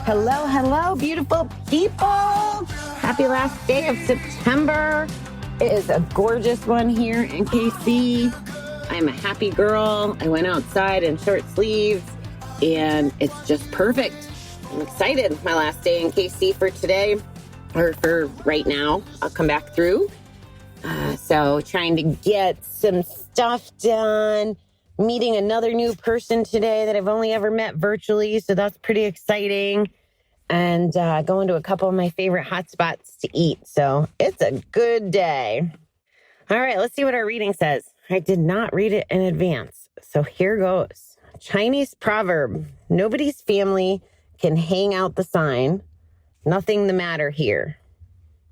Hello, hello, beautiful people. Happy last day of September. It is a gorgeous one here in KC. I'm a happy girl. I went outside in short sleeves and it's just perfect. I'm excited. My last day in KC for today, or for right now. I'll come back through. So trying to get some stuff done. Meeting another new person today that I've only ever met virtually, so that's pretty exciting. And going to a couple of my favorite hot spots to eat. So it's a good day. All right, let's see what our reading says. I did not read it in advance, so here goes. Chinese proverb, nobody's family can hang out the sign, nothing the matter here.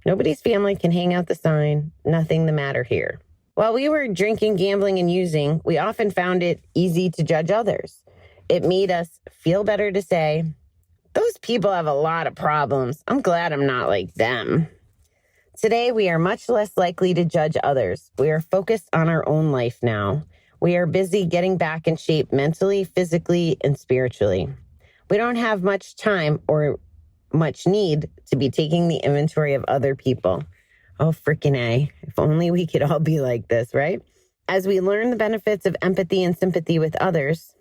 Nobody's family can hang out the sign, nothing the matter here. While we were drinking, gambling, and using, we often found it easy to judge others. It made us feel better to say, those people have a lot of problems. I'm glad I'm not like them. Today, we are much less likely to judge others. We are focused on our own life now. We are busy getting back in shape mentally, physically, and spiritually. We don't have much time or much need to be taking the inventory of other people. Oh, freaking A. If only we could all be like this, right? As we learn the benefits of empathy and sympathy with others.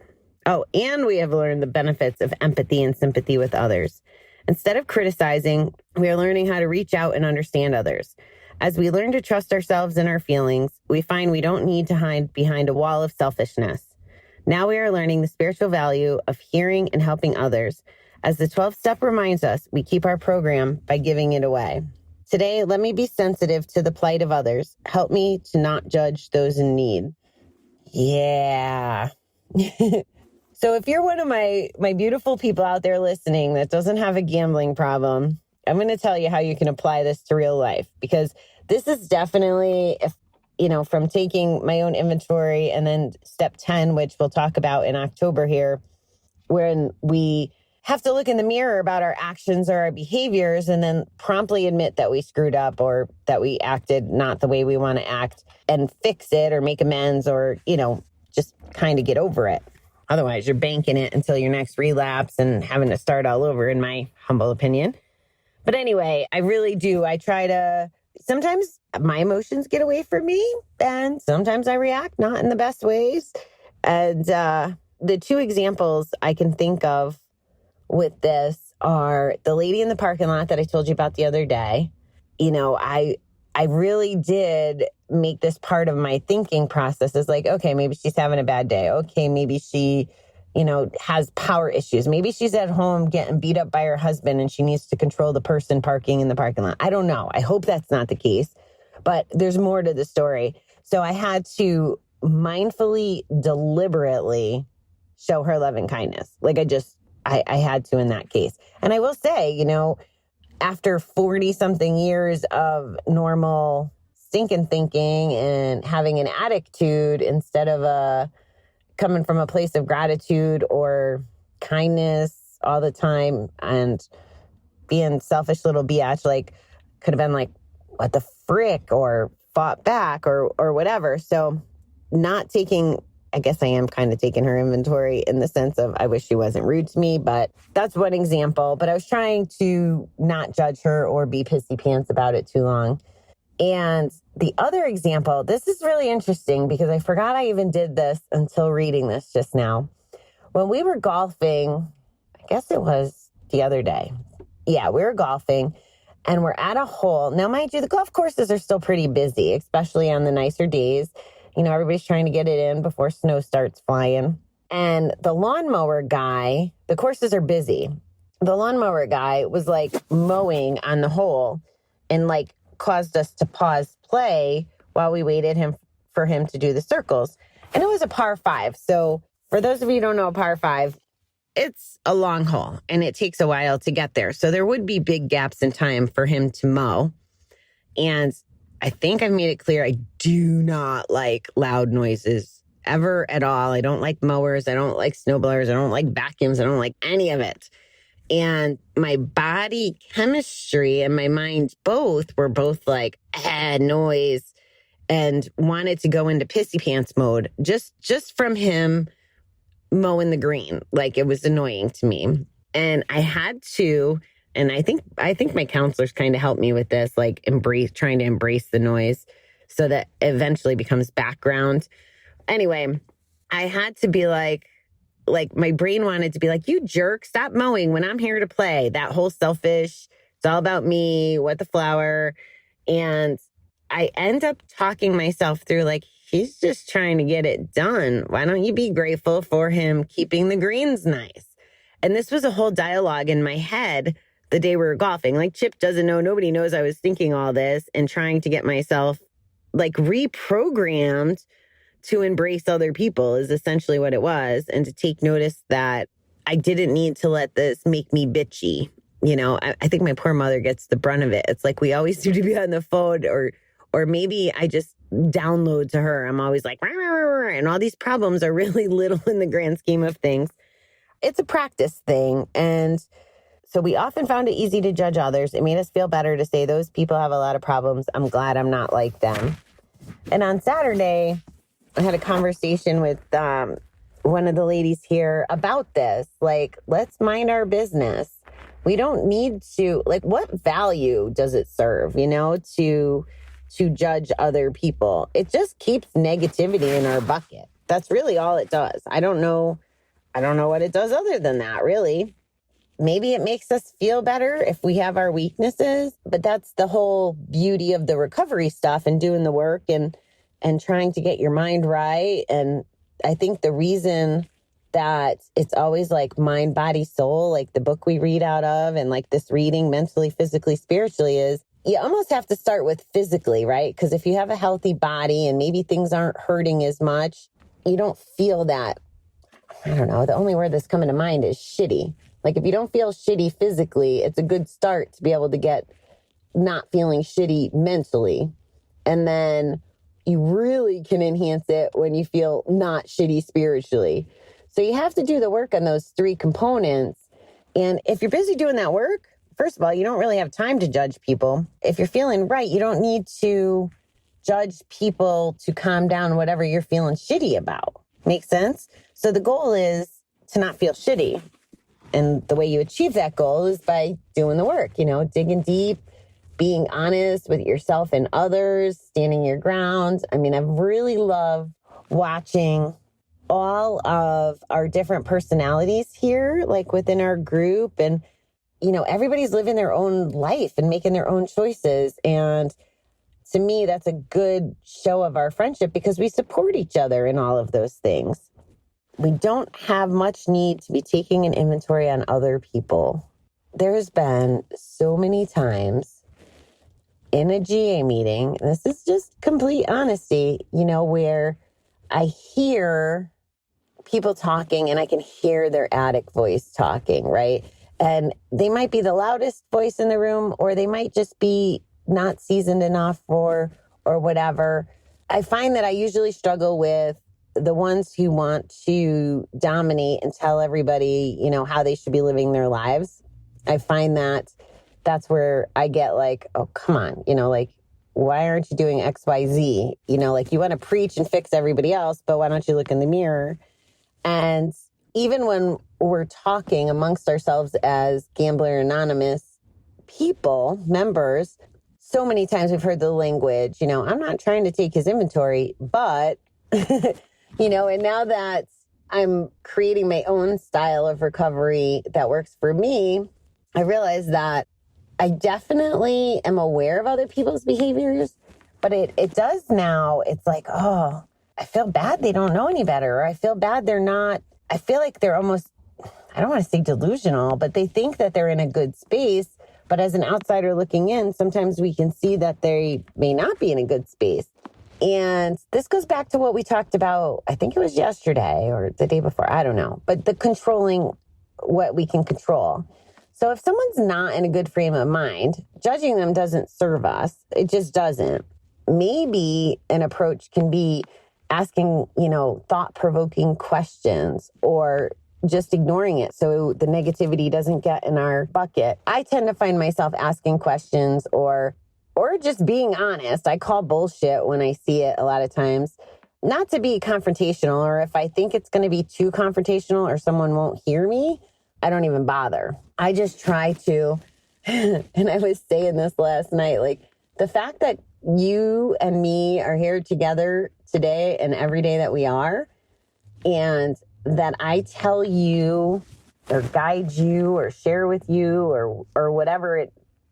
And we have learned the benefits of empathy and sympathy with others. Instead of criticizing, we are learning how to reach out and understand others. As we learn to trust ourselves and our feelings, we find we don't need to hide behind a wall of selfishness. Now we are learning the spiritual value of hearing and helping others. As the 12th step reminds us, we keep our program by giving it away. Today, let me be sensitive to the plight of others. Help me to not judge those in need. Yeah. So if you're one of my beautiful people out there listening that doesn't have a gambling problem, I'm going to tell you how you can apply this to real life, because this is definitely, from taking my own inventory, and then step 10, which we'll talk about in October here, when we have to look in the mirror about our actions or our behaviors and then promptly admit that we screwed up or that we acted not the way we want to act and fix it or make amends or, just kind of get over it. Otherwise, you're banking it until your next relapse and having to start all over, in my humble opinion. But anyway, I really do. I try to, sometimes my emotions get away from me and sometimes I react not in the best ways. And the two examples I can think of with this are the lady in the parking lot that I told you about the other day. I really did make this part of my thinking process is like, okay, maybe she's having a bad day. Okay, maybe she, has power issues. Maybe she's at home getting beat up by her husband and she needs to control the person parking in the parking lot. I don't know. I hope that's not the case, but there's more to the story. So I had to mindfully, deliberately show her love and kindness. Like I had to in that case. And I will say, after 40 something years of normal stinking thinking and having an attitude instead of coming from a place of gratitude or kindness all the time and being selfish little biatch, like could have been like, what the frick, or fought back or whatever. So not taking, I guess I am kind of taking her inventory in the sense of I wish she wasn't rude to me, but that's one example. But I was trying to not judge her or be pissy pants about it too long. And the other example, this is really interesting because I forgot I even did this until reading this just now. When we were golfing, I guess it was the other day. Yeah, we were golfing and we're at a hole. Now, mind you, the golf courses are still pretty busy, especially on the nicer days. Everybody's trying to get it in before snow starts flying. And the lawnmower guy, the courses are busy. The lawnmower guy was like mowing on the hole and like caused us to pause play while we waited for him to do the circles. And it was a par 5. So for those of you who don't know a par 5, it's a long hole and it takes a while to get there. So there would be big gaps in time for him to mow. And I think I've made it clear I do not like loud noises ever at all. I don't like mowers. I don't like snowblowers. I don't like vacuums. I don't like any of it. And my body chemistry and my mind were both like, noise, and wanted to go into pissy pants mode just from him mowing the green. Like, it was annoying to me. And I had to, and I think my counselors kind of helped me with this, like trying to embrace the noise so that eventually becomes background. Anyway, I had to be like my brain wanted to be like, you jerk, stop mowing when I'm here to play. That whole selfish, it's all about me, what the flower. And I end up talking myself through like, he's just trying to get it done. Why don't you be grateful for him keeping the greens nice? And this was a whole dialogue in my head the day we were golfing. Like Chip doesn't know, nobody knows I was thinking all this and trying to get myself like reprogrammed to embrace other people is essentially what it was. And to take notice that I didn't need to let this make me bitchy. You know, I think my poor mother gets the brunt of it. It's like we always seem to be on the phone or maybe I just download to her. I'm always like, rah, rah, rah, rah, and all these problems are really little in the grand scheme of things. It's a practice thing. And so we often found it easy to judge others. It made us feel better to say those people have a lot of problems. I'm glad I'm not like them. And on Saturday, I had a conversation with one of the ladies here about this. Like, let's mind our business. We don't need to, like, what value does it serve, you know, to judge other people? It just keeps negativity in our bucket. That's really all it does. I don't know what it does other than that, really. Maybe it makes us feel better if we have our weaknesses, but that's the whole beauty of the recovery stuff and doing the work and trying to get your mind right. And I think the reason that it's always like mind, body, soul, like the book we read out of and like this reading mentally, physically, spiritually is you almost have to start with physically, right? Because if you have a healthy body and maybe things aren't hurting as much, you don't feel that. I don't know. The only word that's coming to mind is shitty. Like if you don't feel shitty physically, it's a good start to be able to get not feeling shitty mentally. And then you really can enhance it when you feel not shitty spiritually. So you have to do the work on those three components. And if you're busy doing that work, first of all, you don't really have time to judge people. If you're feeling right, you don't need to judge people to calm down whatever you're feeling shitty about. Make sense? So the goal is to not feel shitty. And the way you achieve that goal is by doing the work, you know, digging deep, being honest with yourself and others, standing your ground. I mean, I've really loved watching all of our different personalities here, like within our group. And, you know, everybody's living their own life and making their own choices. And to me, that's a good show of our friendship because we support each other in all of those things. We don't have much need to be taking an inventory on other people. There's been so many times in a GA meeting, and this is just complete honesty, you know, where I hear people talking and I can hear their attic voice talking, right? And they might be the loudest voice in the room, or they might just be not seasoned enough or whatever. I find that I usually struggle with the ones who want to dominate and tell everybody, you know, how they should be living their lives. I find that that's where I get like, oh, come on, you know, like, why aren't you doing X, Y, Z? You know, like you want to preach and fix everybody else, but why don't you look in the mirror? And even when we're talking amongst ourselves as Gambler Anonymous people, members, so many times we've heard the language, you know, I'm not trying to take his inventory, but, you know, and now that I'm creating my own style of recovery that works for me, I realize that I definitely am aware of other people's behaviors, but it does now. It's like, oh, I feel bad they don't know any better. Or I feel bad they're not, I feel like they're almost, I don't want to say delusional, but they think that they're in a good space. But as an outsider looking in, sometimes we can see that they may not be in a good space. And this goes back to what we talked about, I think it was yesterday or the day before, I don't know, but the controlling what we can control. So if someone's not in a good frame of mind, judging them doesn't serve us. It just doesn't. Maybe an approach can be asking, you know, thought-provoking questions or just ignoring it so the negativity doesn't get in our bucket. I tend to find myself asking questions or just being honest. I call bullshit when I see it a lot of times. Not to be confrontational, or if I think it's going to be too confrontational or someone won't hear me, I don't even bother. I just try to, and I was saying this last night, like the fact that you and me are here together today and every day that we are, and that I tell you or guide you or share with you or whatever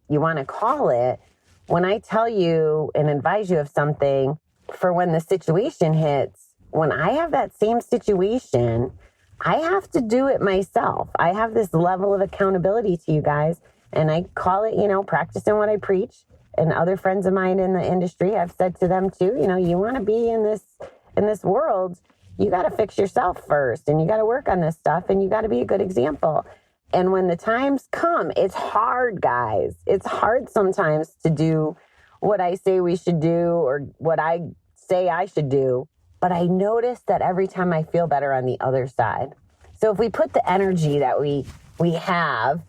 you want to call it, when I tell you and advise you of something for when the situation hits, when I have that same situation, I have to do it myself. I have this level of accountability to you guys, and I call it, practicing what I preach. And other friends of mine in the industry, I've said to them too, you want to be in this world, you got to fix yourself first, and you got to work on this stuff, and you got to be a good example. And when the times come, it's hard, guys. It's hard sometimes to do what I say we should do or what I say I should do. But I notice that every time I feel better on the other side. So if we put the energy that we have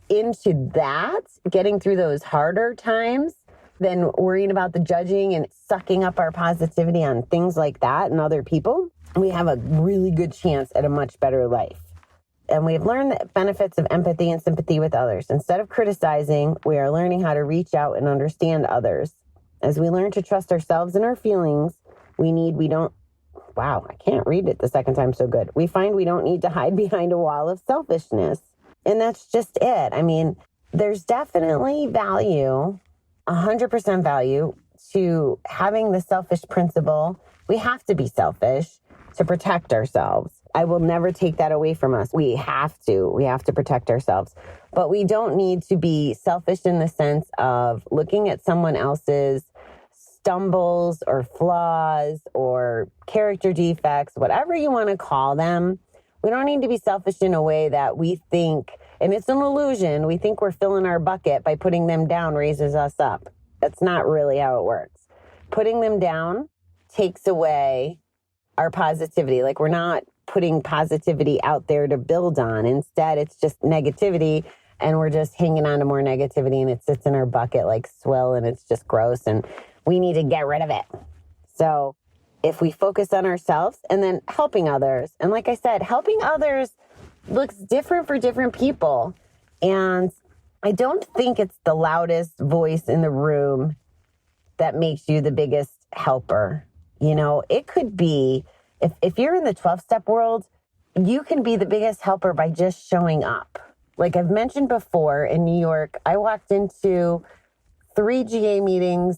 into that, getting through those harder times, than worrying about the judging and sucking up our positivity on things like that and other people, we have a really good chance at a much better life. And we've learned the benefits of empathy and sympathy with others. Instead of criticizing, we are learning how to reach out and understand others. As we learn to trust ourselves and our feelings, I can't read it the second time so good. We find we don't need to hide behind a wall of selfishness. And that's just it. I mean, there's definitely value, 100% value to having the selfish principle. We have to be selfish to protect ourselves. I will never take that away from us. We have to protect ourselves. But we don't need to be selfish in the sense of looking at someone else's stumbles or flaws or character defects, whatever you want to call them. We don't need to be selfish in a way that we think, and it's an illusion, we think we're filling our bucket by putting them down raises us up. That's not really how it works. Putting them down takes away our positivity. Like, we're not putting positivity out there to build on. Instead, it's just negativity, and we're just hanging on to more negativity, and it sits in our bucket like swill, and it's just gross, and we need to get rid of it. So if we focus on ourselves and then helping others, and like I said, helping others looks different for different people. And I don't think it's the loudest voice in the room that makes you the biggest helper. It could be, if you're in the 12-step world, you can be the biggest helper by just showing up. Like I've mentioned before, in New York, I walked into 3 GA meetings,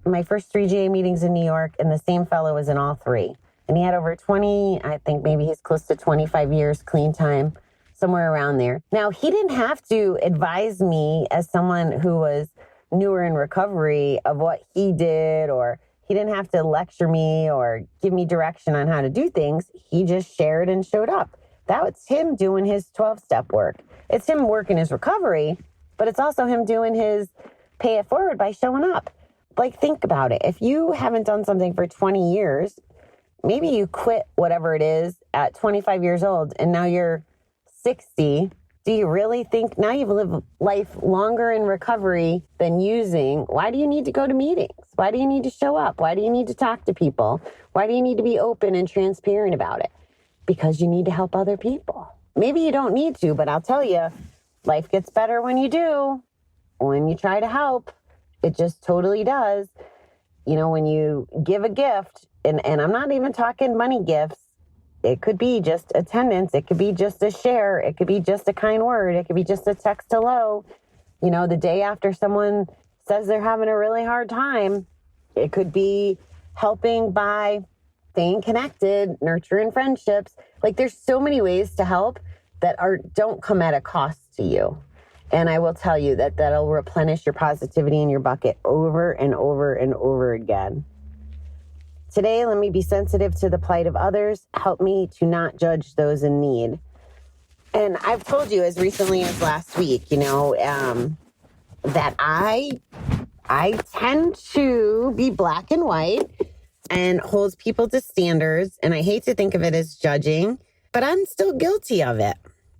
my first 3 GA meetings in New York, and the same fellow was in all 3. And he had over 20, I think maybe he's close to 25 years clean time, somewhere around there. Now, he didn't have to advise me as someone who was newer in recovery of what he did, or he didn't have to lecture me or give me direction on how to do things. He just shared and showed up. That was him doing his 12-step work. It's him working his recovery, but it's also him doing his pay it forward by showing up. Like, think about it. If you haven't done something for 20 years, maybe you quit whatever it is at 25 years old and now you're 60. Do you really think now you've lived life longer in recovery than using? Why do you need to go to meetings? Why do you need to show up? Why do you need to talk to people? Why do you need to be open and transparent about it? Because you need to help other people. Maybe you don't need to, but I'll tell you, life gets better when you do, when you try to help. It just totally does. When you give a gift, and I'm not even talking money gifts. It could be just attendance. It could be just a share. It could be just a kind word. It could be just a text hello. The day after someone says they're having a really hard time. It could be helping by staying connected, nurturing friendships. Like, there's so many ways to help that don't come at a cost to you. And I will tell you that'll replenish your positivity in your bucket over and over and over again. Today, let me be sensitive to the plight of others. Help me to not judge those in need. And I've told you as recently as last week, that I tend to be black and white and hold people to standards. And I hate to think of it as judging, but I'm still guilty of it.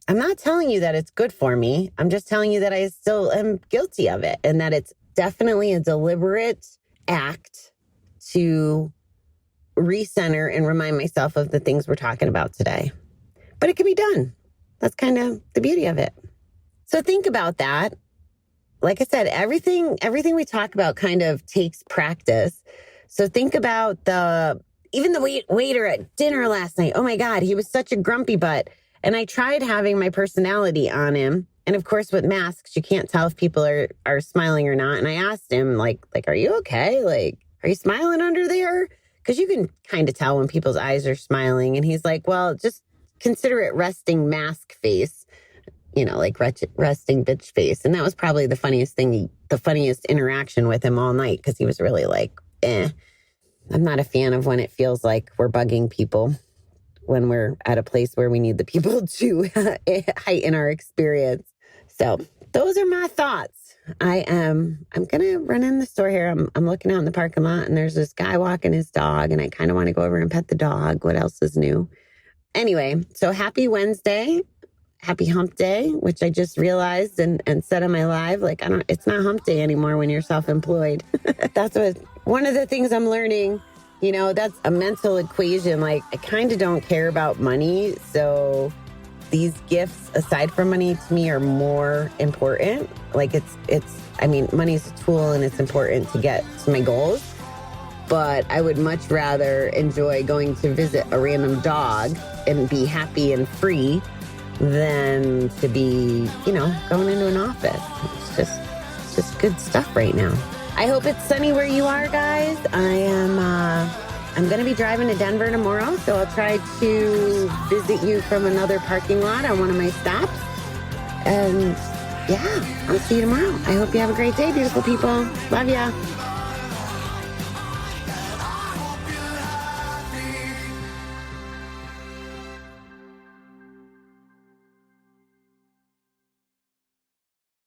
I'm not telling you that it's good for me. I'm just telling you that I still am guilty of it, and that it's definitely a deliberate act to recenter and remind myself of the things we're talking about today. But it can be done. that's kind of the beauty of it. So think about that. Like I said, everything we talk about kind of takes practice. So think about even the waiter at dinner last night. Oh my God, he was such a grumpy butt. And I tried having my personality on him. And of course, with masks, you can't tell if people are smiling or not. And I asked him, like, are you okay? Like, are you smiling under there? Because you can kind of tell when people's eyes are smiling. And he's like, well, just consider it resting mask face. Like resting bitch face. And that was probably the funniest interaction with him all night, because he was really like, I'm not a fan of when it feels like we're bugging people when we're at a place where we need the people to heighten our experience. So those are my thoughts. I'm going to run in the store here. I'm looking out in the parking lot, and there's this guy walking his dog, and I kind of want to go over and pet the dog. What else is new? Anyway, so happy Wednesday. Happy hump day, which I just realized and said on my live, it's not hump day anymore when you're self-employed. That's one of the things I'm learning, that's a mental equation. Like, I kind of don't care about money. So these gifts, aside from money, to me are more important. Like money is a tool and it's important to get to my goals. But I would much rather enjoy going to visit a random dog and be happy and free than to be, going into an office. It's just good stuff right now. I hope it's sunny where you are, guys. I'm going to be driving to Denver tomorrow, so I'll try to visit you from another parking lot on one of my stops. And yeah, I'll see you tomorrow. I hope you have a great day, beautiful people. Love ya.